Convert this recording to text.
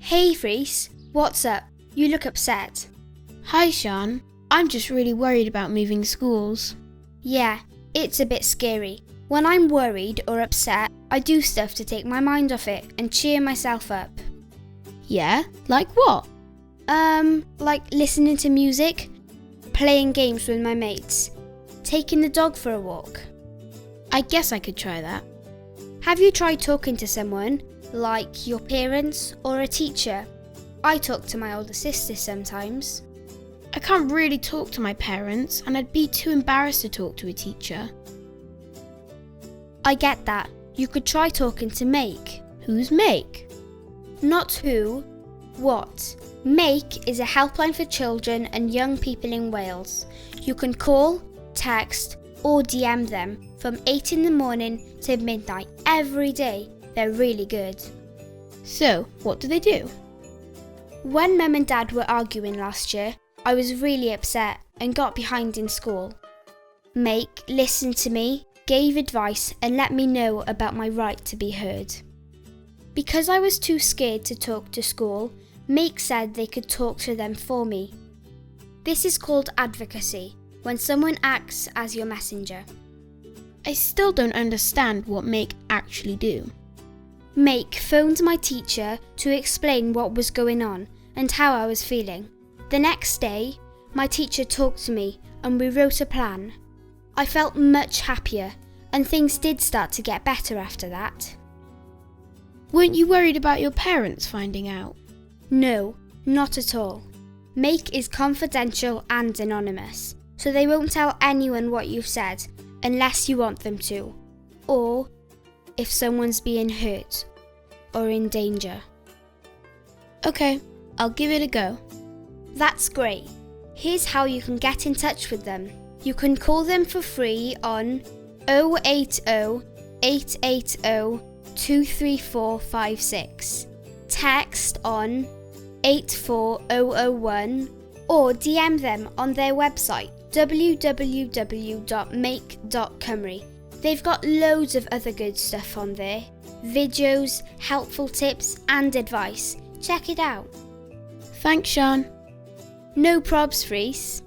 Hey Reese, what's up? You look upset. Hi Sean, I'm just really worried about moving schools. Yeah, it's a bit scary. When I'm worried or upset, I do stuff to take my mind off it and cheer myself up. Yeah? Like what? Like listening to music, playing games with my mates, taking the dog for a walk. I guess I could try that. Have you tried talking to someone, like your parents or a teacher? I talk to my older sister sometimes. I can't really talk to my parents and I'd be too embarrassed to talk to a teacher. I get that. You could try talking to Meic. Who's Meic? Not who, what. Meic is a helpline for children and young people in Wales. You can call, text or DM them from 8 in the morning to midnight every day. They're really good. So, what do they do? When Mum and Dad were arguing last year, I was really upset and got behind in school. Meic listened to me, gave advice and let me know about my right to be heard. Because I was too scared to talk to school, Meic said they could talk to them for me. This is called advocacy, when someone acts as your messenger. I still don't understand what Meic actually do. Meic phoned my teacher to explain what was going on and how I was feeling. The next day, my teacher talked to me and we wrote a plan. I felt much happier and things did start to get better after that. Weren't you worried about your parents finding out? No, not at all. Meic is confidential and anonymous, so they won't tell anyone what you've said unless you want them to, or if someone's being hurt or in danger. Okay, I'll give it a go. That's great. Here's how you can get in touch with them. You can call them for free on 080 880 23456. Text on 84001 or DM them on their website www.meic.cymru. They've got loads of other good stuff on there. Videos, helpful tips and advice. Check it out. Thanks, Sean. No probs, Reese.